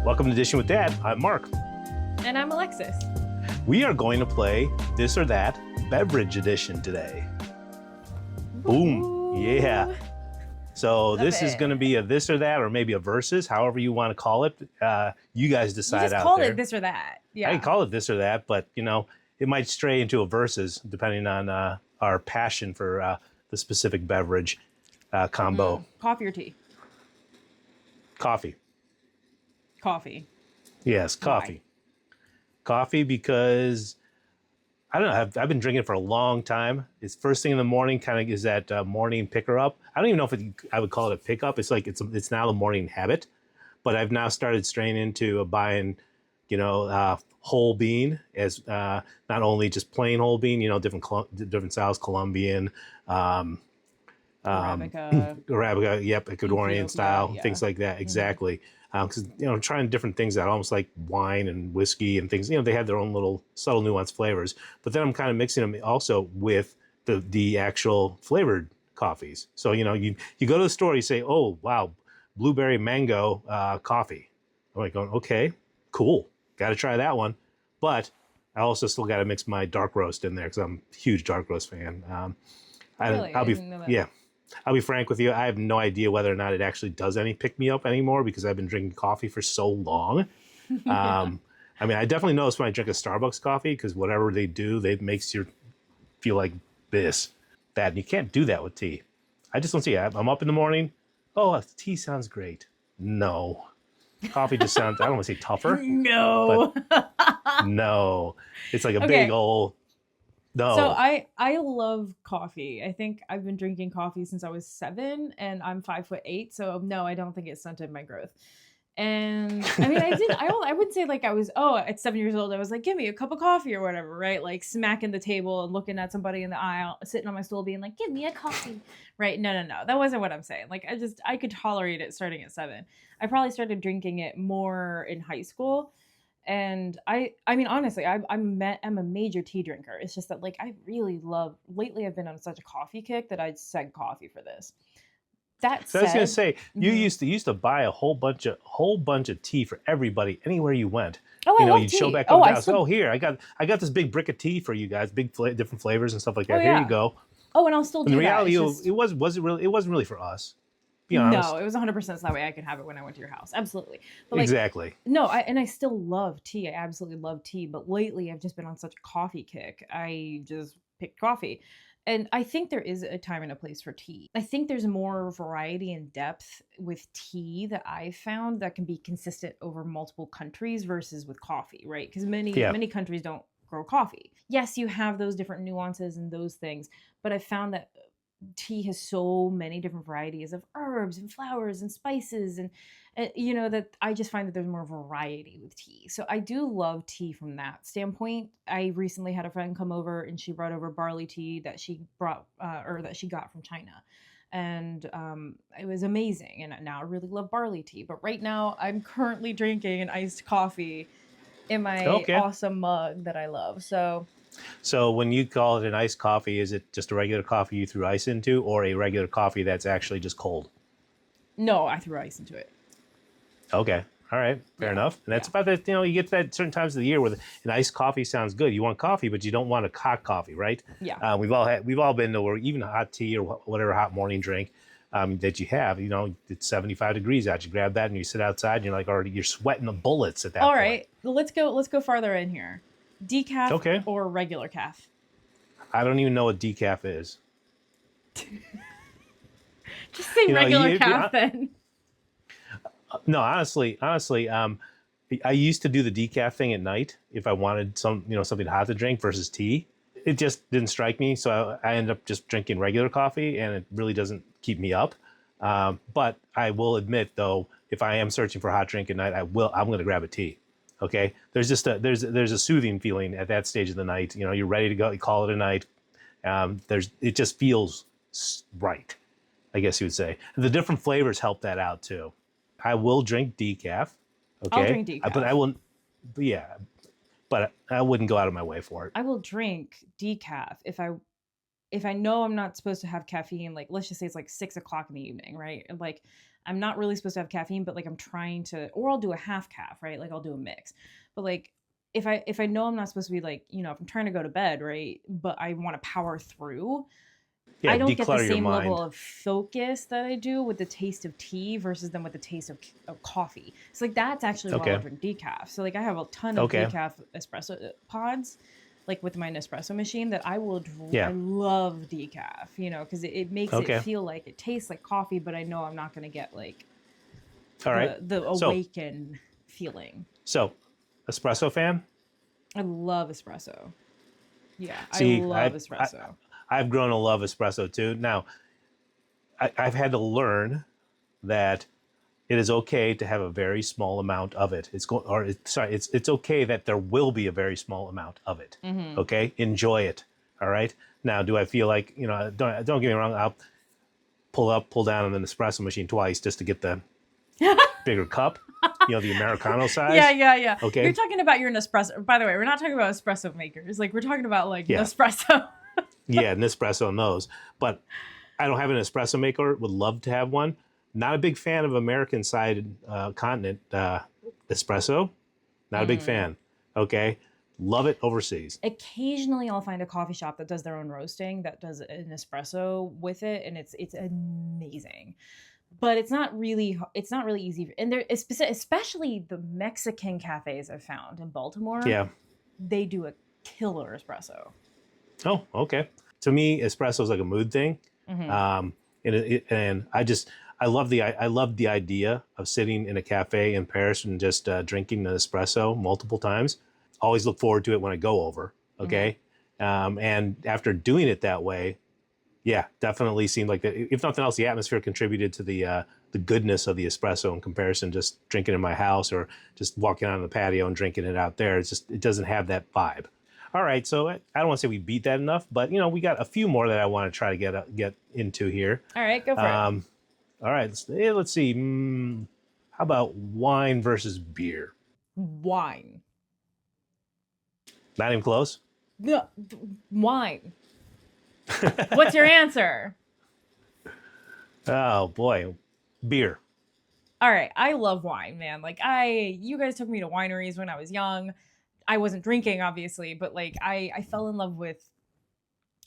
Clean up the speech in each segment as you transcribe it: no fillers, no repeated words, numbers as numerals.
Welcome to Edition with Dad. I'm Mark. And I'm Alexis. We are going to play This or That Beverage Edition today. Boom. Ooh. Yeah. So Love this is it. going to be a this or that, or maybe a versus, however you want to call it. You guys decide You just out call there. it this or that. Yeah. I can call it this or that, but it might stray into a versus depending on our passion for the specific beverage combo. Coffee or tea? Coffee. Coffee. Yes, coffee. Coffee because I don't know. I've been drinking it for a long time. It's first thing in the morning, kind of is that morning picker up. I don't even know if I would call it a pickup. It's like it's now the morning habit, but I've now started straying into buying, whole bean as not only just plain whole bean. Different styles, Colombian, Arabica. Arabica, yep, Ecuadorian Ethiopia, style, yeah. things like that. Exactly. Because trying different things that almost like wine and whiskey and things. They have their own little subtle nuanced flavors. But then I'm kind of mixing them also with the actual flavored coffees. So you go to the store, you say, oh wow, blueberry mango coffee. I'm like going, okay, cool, got to try that one. But I also still got to mix my dark roast in there because I'm a huge dark roast fan. Really? I didn't know that. Yeah. I'll be frank with you. I have no idea whether or not it actually does any pick me up anymore because I've been drinking coffee for so long. I definitely notice when I drink a Starbucks coffee because whatever they do, they makes you feel like that. And you can't do that with tea. I just don't see it. I'm up in the morning. Oh, tea sounds great. No. Coffee just sounds, I don't want to say tougher. No. But no. It's like a big old... No. So I love coffee. I think I've been drinking coffee since I was 7 and I'm 5'8". So no, I don't think it stunted my growth. And I wouldn't say like I was, at 7 years old, I was like, give me a cup of coffee or whatever, right? Like smacking the table and looking at somebody in the aisle, sitting on my stool being like, give me a coffee, right? No. That wasn't what I'm saying. Like I could tolerate it starting at 7. I probably started drinking it more in high school. And I mean, honestly, I'm a major tea drinker. It's just that like I really love. Lately, I've been on such a coffee kick that I'd said coffee for this. That said, I was gonna say you used to buy a whole bunch of tea for everybody anywhere you went. Oh, I love you'd tea. show back up the house. Oh, here I got this big brick of tea for you guys, different flavors and stuff like that. Oh, Here yeah. you go. Oh, and I'll still do In that. reality, It's just... it wasn't really for us. Be honest. No, it was 100% so that way I could have it when I went to your house. Absolutely. But Exactly. No, I still love tea. I absolutely love tea. But lately, I've just been on such a coffee kick. I just picked coffee. And I think there is a time and a place for tea. I think there's more variety and depth with tea that I've found that can be consistent over multiple countries versus with coffee, right? Because many countries don't grow coffee. Yes, you have those different nuances and those things, but I found that tea has so many different varieties of herbs and flowers and spices and that I just find that there's more variety with tea. So I do love tea from that standpoint. I recently had a friend come over and she brought over barley tea that she brought or that she got from China. And it was amazing. And now I really love barley tea. But right now I'm currently drinking an iced coffee in my awesome mug that I love. So when you call it an iced coffee, is it just a regular coffee you threw ice into or a regular coffee that's actually just cold? No, I threw ice into it. Okay. All right. Fair enough. And that's about that, you get to that certain times of the year where an iced coffee sounds good. You want coffee, but you don't want a hot coffee, right? Yeah. We've all been to where even hot tea or whatever hot morning drink that you have, it's 75 degrees out. You grab that and you sit outside and you're like already, you're sweating the bullets at that point. All right. Let's go farther in here. Decaf or regular calf? I don't even know what decaf is. Just say regular calf then. No, honestly, I used to do the decaf thing at night if I wanted something hot to drink versus tea. It just didn't strike me, so I ended up just drinking regular coffee, and it really doesn't keep me up. But I will admit, though, if I am searching for a hot drink at night, I'm going to grab a tea. Okay, there's just there's a soothing feeling at that stage of the night. You're ready to go. You call it a night. It just feels right, I guess you would say. And the different flavors help that out too. I will drink decaf. Okay, I'll drink decaf, but I will. Yeah, but I wouldn't go out of my way for it. I will drink decaf if I know I'm not supposed to have caffeine. Like let's just say it's like 6 o'clock in the evening, right? Like I'm not really supposed to have caffeine, but like I'm trying to, or I'll do a half calf, right? Like I'll do a mix. But like if I know I'm not supposed to be like, if I'm trying to go to bed, right? But I want to power through, Yeah, I don't get the declutter your same level mind. of focus that I do with the taste of tea versus then with the taste of coffee. So like that's actually why I'll Okay. drink decaf. So like I have a ton of Okay. decaf espresso pods, like with my Nespresso machine that I Yeah. love decaf, because it makes it Okay. feel like it tastes like coffee, but I know I'm not going to get like All right. the So, awaken feeling. so, espresso fan? I love espresso. Yeah, I See, love espresso. I've grown to love espresso too. Now, I've had to learn that it is okay to have a very small amount of it. It's okay that there will be a very small amount of it. Mm-hmm. Okay, enjoy it. All right. Now, do I feel like don't get me wrong. I'll pull up, pull down on the espresso machine twice just to get the bigger cup. The Americano size. Yeah, yeah, yeah. You're Okay. talking about your Nespresso. By the way, we're not talking about espresso makers. Like we're talking about like Yeah. Nespresso. Yeah, Nespresso and those. But I don't have an espresso maker. Would love to have one. Not a big fan of American side continent espresso. Not a big fan. Okay. Love it overseas. Occasionally, I'll find a coffee shop that does their own roasting that does an espresso with it, and it's amazing. But it's not really easy. And there, especially the Mexican cafes I've found in Baltimore, Yeah. they do a killer espresso. Oh, okay. To me, espresso is like a mood thing. Hmm. And I love the idea of sitting in a cafe in Paris and just drinking an espresso multiple times. Always look forward to it when I go over. Okay. And after doing it that way, yeah, definitely seemed like that. If nothing else, the atmosphere contributed to the goodness of the espresso in comparison. Just drinking in my house or just walking out on the patio and drinking it out there. It doesn't have that vibe. All right, so I don't want to say we beat that enough, but we got a few more that I want to try to get into here. All right, go for it. All right, let's see. How about wine versus beer? Wine. Not even close. No, wine. What's your answer? Oh boy, beer. All right, I love wine, man. Like you guys took me to wineries when I was young. I wasn't drinking, obviously, but like I fell in love with.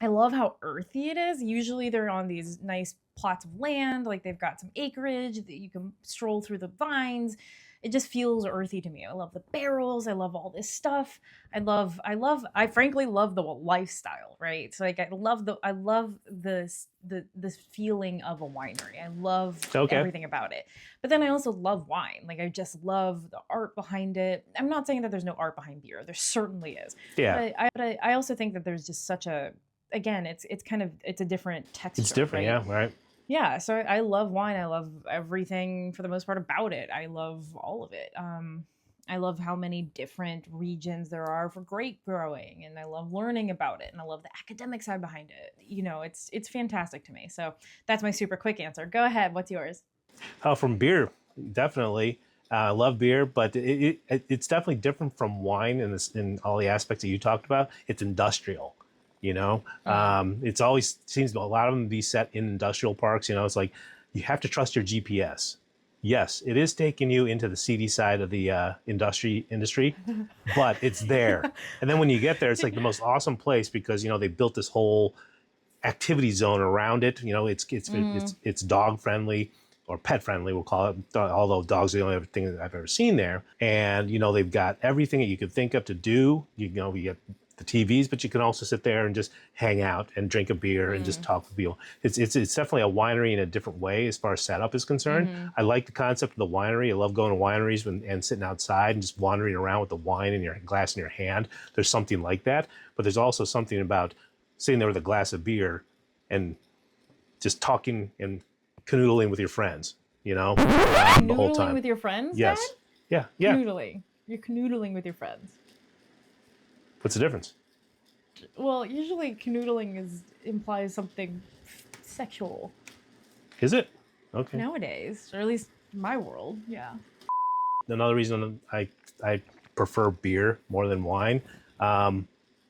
I love how earthy it is. Usually they're on these nice plots of land, like they've got some acreage that you can stroll through the vines. It just feels earthy to me. I love the barrels. I love all this stuff. I frankly love the lifestyle, right? So like I love this feeling of a winery. I love Okay. everything about it. But then I also love wine. Like I just love the art behind it. I'm not saying that there's no art behind beer. There certainly is. Yeah, But I also think that there's just such a, again, it's a different texture. it's different. Right? Yeah, right. Yeah, so I love wine. I love everything for the most part about it. I love all of it. I love how many different regions there are for grape growing, and I love learning about it, and I love the academic side behind it. It's fantastic to me. So that's my super quick answer. Go ahead. What's yours? From beer, definitely. I love beer, but it's definitely different from wine in all the aspects that you talked about. It's industrial. It's always seems a lot of them be set in industrial parks. It's like you have to trust your GPS. Yes, it is taking you into the seedy side of the industry, but it's there. And then when you get there, it's like the most awesome place because they built this whole activity zone around it. It's dog friendly or pet friendly, we'll call it. Although dogs are the only other thing that I've ever seen there. And they've got everything that you could think of to do. We get the TVs, but you can also sit there and just hang out and drink a beer and just talk with people. It's definitely a winery in a different way as far as setup is concerned. I like the concept of the winery. I love going to wineries and sitting outside and just wandering around with the wine in your glass in your hand. There's something like that, but there's also something about sitting there with a glass of beer and just talking and canoodling with your friends, the whole Canoodling time. with your friends, Yes. Dad? Yeah. Yeah. Canoodling. You're canoodling with your friends. What's the difference? Well, usually canoodling implies something sexual Is it? Okay. nowadays, or at least in my world. Yeah. Another reason I prefer beer more than wine,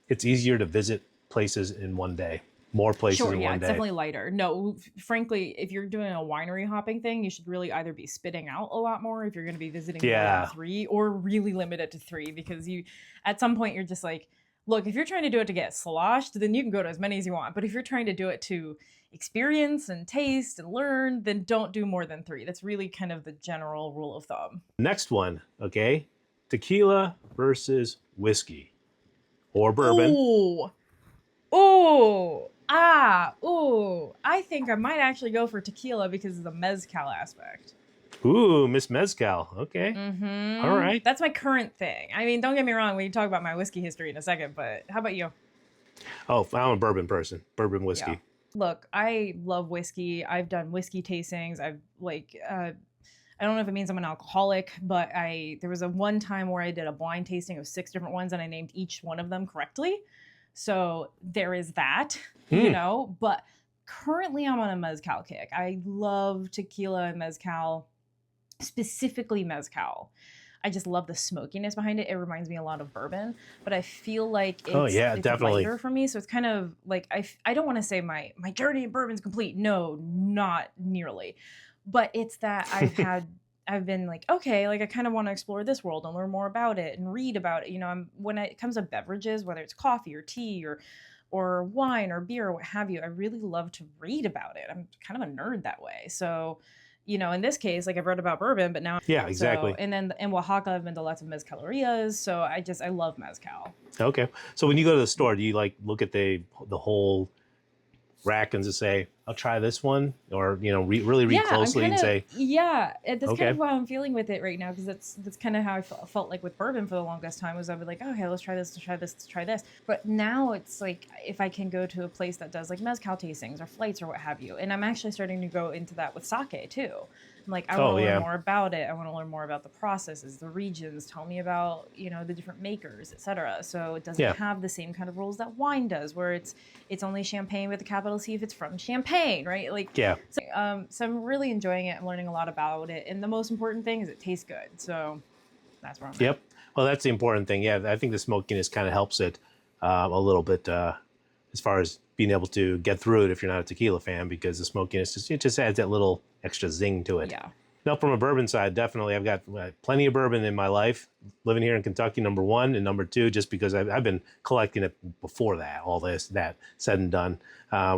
it's easier to visit places in one day. more places Sure, in yeah, one it's day. definitely lighter. No, frankly, if you're doing a winery hopping thing, you should really either be spitting out a lot more if you're going to be visiting more than Yeah. 3, or really limit it to 3, because you at some point you're just like, look, if you're trying to do it to get sloshed, then you can go to as many as you want. But if you're trying to do it to experience and taste and learn, then don't do more than 3. That's really kind of the general rule of thumb. Next one, okay? Tequila versus whiskey or bourbon. Ooh. Ooh. Ah. Ooh. I think I might actually go for tequila because of the mezcal aspect. Ooh, Miss Mezcal. Okay. All Mm-hmm. right. That's my current thing. I mean, don't get me wrong, we can talk about my whiskey history in a second, but how about you? Oh, I'm a bourbon person. Bourbon Yeah. whiskey. Look, I love whiskey. I've done whiskey tastings. I've I don't know if it means I'm an alcoholic, but there was a one time where I did a blind tasting of 6 different ones and I named each one of them correctly. So there is that, Hmm. but currently I'm on a mezcal kick. I love tequila and mezcal, specifically mezcal. I just love the smokiness behind it. It reminds me a lot of bourbon, but I feel like Oh it's yeah, it's definitely. lighter for me. So it's kind of like I don't want to say my journey in bourbon's complete. No, not nearly. But it's that I've been like, okay, like I kind of want to explore this world and learn more about it and read about it. When it comes to beverages, whether it's coffee or tea or wine or beer or what have you, I really love to read about it. I'm kind of a nerd that way. So in this case, like I've read about bourbon, but now Yeah, so, exactly. and then in Oaxaca, I've been to lots of mezcalerias. So I love mezcal. Okay. So when you go to the store, do you like look at the whole rack and just say, "I'll try this one," or really read Yeah, closely and say, that's kind "Okay, of how I'm feeling with it right now, because that's kind of how I felt like with bourbon for the longest time. Was I would like, okay, let's try this, let's try this, let's try this. But now it's like if I can go to a place that does like mezcal tastings or flights or what have you, and I'm actually starting to go into that with sake too. I'm like, I want oh to learn yeah, more about it. I want to learn more about the processes, the regions. Tell me about the different makers, etc. So it doesn't yeah, have the same kind of rules that wine does, where it's only champagne with a capital C if it's from Champagne, right? Like yeah, so I'm really enjoying it. I'm learning a lot about it, and the most important thing is it tastes good. So that's where I'm at. yep." Well, that's the important thing. Yeah, I think the smokiness kind of helps it a little bit as far as being able to get through it if you're not a tequila fan, because the smokiness just adds that little extra zing to it. Yeah. Now, from a bourbon side, definitely, I've got plenty of bourbon in my life. Living here in Kentucky, number one, and number two, just because I've been collecting it before that, all that said and done.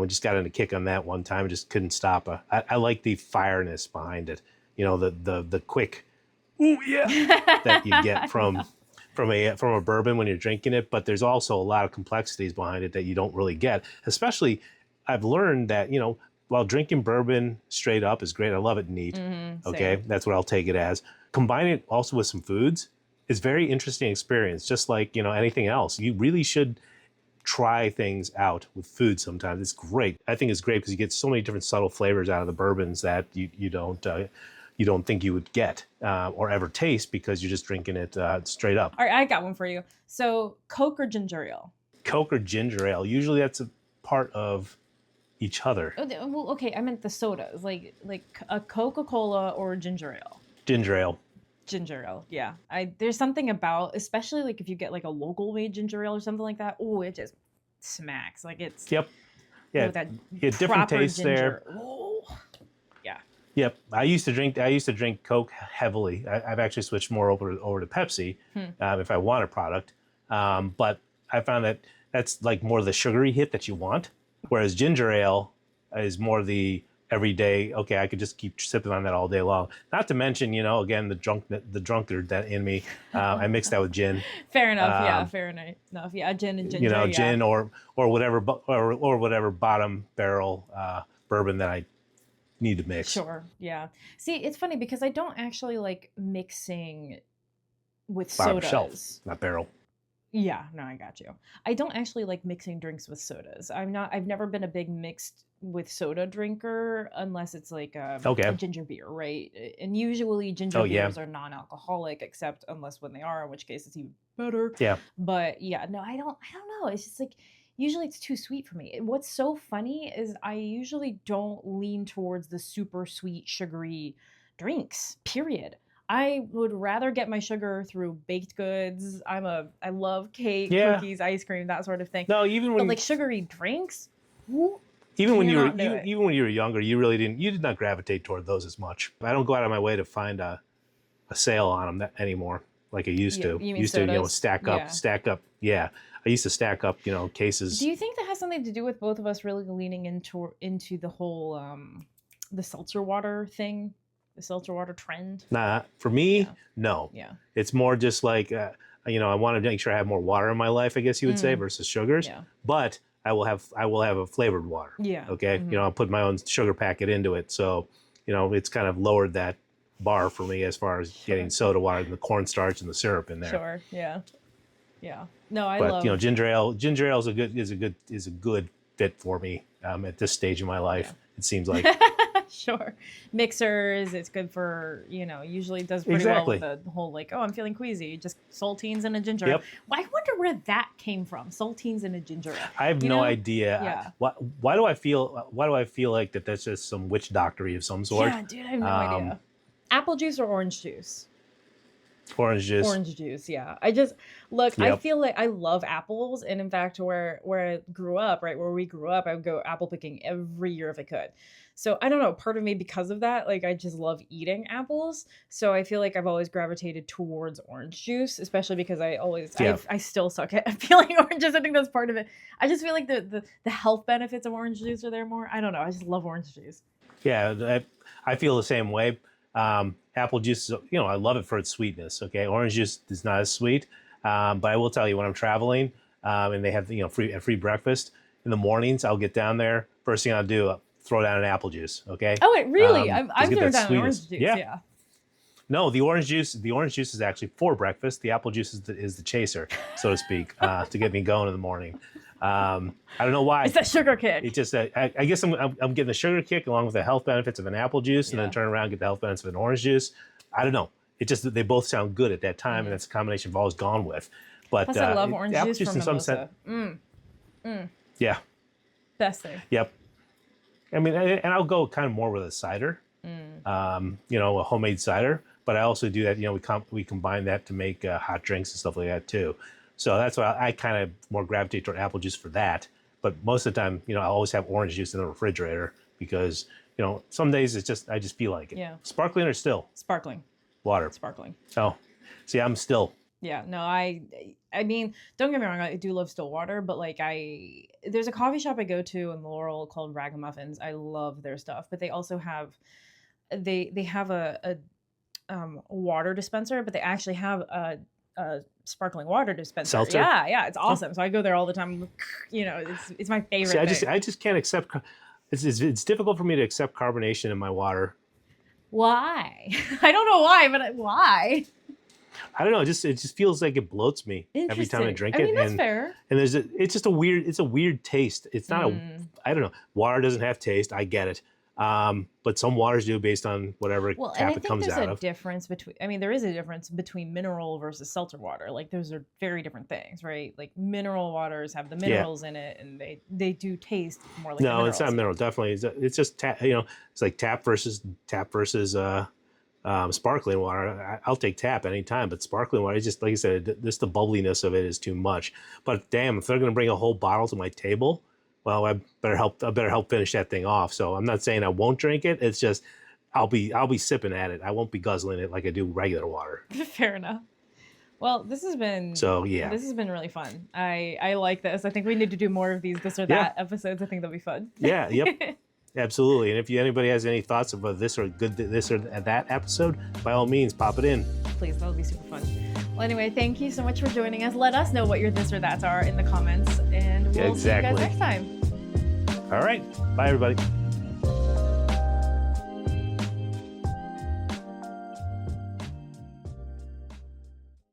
We just got in a kick on that one time, just couldn't stop. I like the fireness behind it. The quick, ooh yeah, that you get from a bourbon when you're drinking it. But there's also a lot of complexities behind it that you don't really get. Especially, I've learned that while drinking bourbon straight up is great, I love it neat. Okay, Same. that's what I'll take it as. Combine it also with some foods is very interesting experience. Just like anything else, you really should try things out with food sometimes. It's great. I think it's great because you get so many different subtle flavors out of the bourbons that you don't think you would get or ever taste because you're just drinking it straight up. All right, I got one for you. So Coke or ginger ale? Coke or ginger ale. Usually that's a part of each other. Oh, well, okay, I meant the sodas, like a Coca-Cola or ginger ale. Ginger ale. Ginger ale, yeah. There's something about, especially like if you get like a local made ginger ale or something like that. Oh, it just smacks. Like it's Yep. Yeah. that Yeah. Different proper tastes ginger. there. Oh, yeah. Yep. I used to drink Coke heavily. I've actually switched more over to Pepsi if I want a product. But I found that that's like more the sugary hit that you want, whereas ginger ale is more the everyday. Okay, I could just keep sipping on that all day long. Not to mention, again, the drunkard that in me. I mix that with gin. Fair enough. Yeah, fair enough. Yeah, gin and ginger. Yeah. Gin or whatever or whatever bottom barrel bourbon that I need to mix. Sure. Yeah. See, it's funny because I don't actually like mixing with Bottom shelf, sodas. not barrel. Yeah, no, I got you. I don't actually like mixing drinks with sodas. I've never been a big mixed with soda drinker unless it's like a Okay. ginger beer, right? And usually ginger Oh, yeah. beers are non-alcoholic, except unless when they are, in which case it's even better. Yeah. But yeah, no, I don't know. It's just like usually it's too sweet for me. What's so funny is I usually don't lean towards the super sweet, sugary drinks, period. I would rather get my sugar through baked goods. I love cake, Yeah. cookies, ice cream, that sort of thing. No, even But when like sugary drinks, Even when Can you you were not do it? even when you were younger, you did not gravitate toward those as much. I don't go out of my way to find a sale on them anymore like I used to. You mean Used to, sodas? stack up. Yeah, I used to stack up, cases. Do you think that has something to do with both of us really leaning into the whole the seltzer water thing, the seltzer water trend? Nah, for me, Yeah. no. Yeah. It's more just like, I want to make sure I have more water in my life, I guess you would say, versus sugars. Yeah. But I will have a flavored water. Yeah. Okay. I'll put my own sugar packet into it. So, it's kind of lowered that bar for me as far as getting soda water and the cornstarch and the syrup in there. Sure. Yeah. Yeah. No, I But love. ginger ale is a good fit for me at this stage of my life. Yeah. It seems like. Sure. Mixers, it's good for, usually it does pretty Exactly. well with the whole like, oh, I'm feeling queasy, just saltines and a ginger. Yep. Well, I wonder where that came from, saltines and a ginger. I have no idea. Yeah. Why do I feel like that's just some witch doctory of some sort? Yeah, dude, I have no idea. Apple juice or orange juice? Orange juice. Orange juice, yeah. I just look. I Yep. feel like I love apples, and in fact, where I grew up, right where we grew up, I would go apple picking every year if I could. So I don't know. Part of me, because of that, like I just love eating apples. So I feel like I've always gravitated towards orange juice, especially because I still suck at peeling oranges. I think that's part of it. I just feel like the health benefits of orange juice are there more. I don't know. I just love orange juice. Yeah, I feel the same way. Apple juice, I love it for its sweetness. Okay, orange juice is not as sweet, but I will tell you when I'm traveling and they have free breakfast in the mornings, I'll get down there. First thing I'll do, throw down an apple juice. Okay. Oh, wait, really? I've get thrown that down an orange sweetness. juice. Yeah. Yeah. No, the orange juice is actually for breakfast. The apple juice is the chaser, so to speak, to get me going in the morning. I don't know why. It's that sugar kick. It just, I guess I'm getting the sugar kick along with the health benefits of an apple juice, and then turn around and get the health benefits of an orange juice. I don't know. It just, they both sound good at that time, and that's a combination I've always gone with. But Plus, I love orange apple juice from in some mimosa. sense, yeah, Best thing. yep. I mean, and I'll go kind of more with a cider, a homemade cider. But I also do that. We combine that to make hot drinks and stuff like that too. So that's why I kind of more gravitate toward apple juice for that. But most of the time, I always have orange juice in the refrigerator because, some days I just feel like it. Yeah. Sparkling or still? Sparkling. Water. Sparkling. Oh, see, I'm still. Yeah, no, I mean, don't get me wrong, I do love still water, but like there's a coffee shop I go to in Laurel called Ragamuffins. I love their stuff, but they also have a water dispenser, but they actually have a sparkling water dispenser. Seltzer? Yeah, it's awesome. So I go there all the time. It's my favorite See, thing. I just can't accept. It's difficult for me to accept carbonation in my water. Why? I don't know why, but why? I don't know. It just feels like it bloats me every time I drink it. I mean, that's fair. And it's just a weird taste. It's not I don't know. Water doesn't have taste. I get it. But some waters do based on whatever tap it comes out of. There is a difference between mineral versus seltzer water. Like those are very different things, right? Like mineral waters have the minerals in it, and they do taste more like No, it's not mineral. Definitely, it's just it's like tap versus sparkling water. I'll take tap anytime, but sparkling water, it's just like I said, just the bubbliness of it is too much. But damn, if they're going to bring a whole bottle to my table, well, I better help finish that thing off. So I'm not saying I won't drink it. It's just I'll be sipping at it. I won't be guzzling it like I do regular water. Fair enough. Well, this has been really fun. I like this. I think we need to do more of these this or that episodes. I think they'll be fun. Yeah. Yep. Absolutely. And if anybody has any thoughts about this or that episode, by all means, pop it in. Please, that'll be super fun. Well, anyway, thank you so much for joining us. Let us know what your this or that's are in the comments, and we'll see you guys next time. All right. Bye, everybody.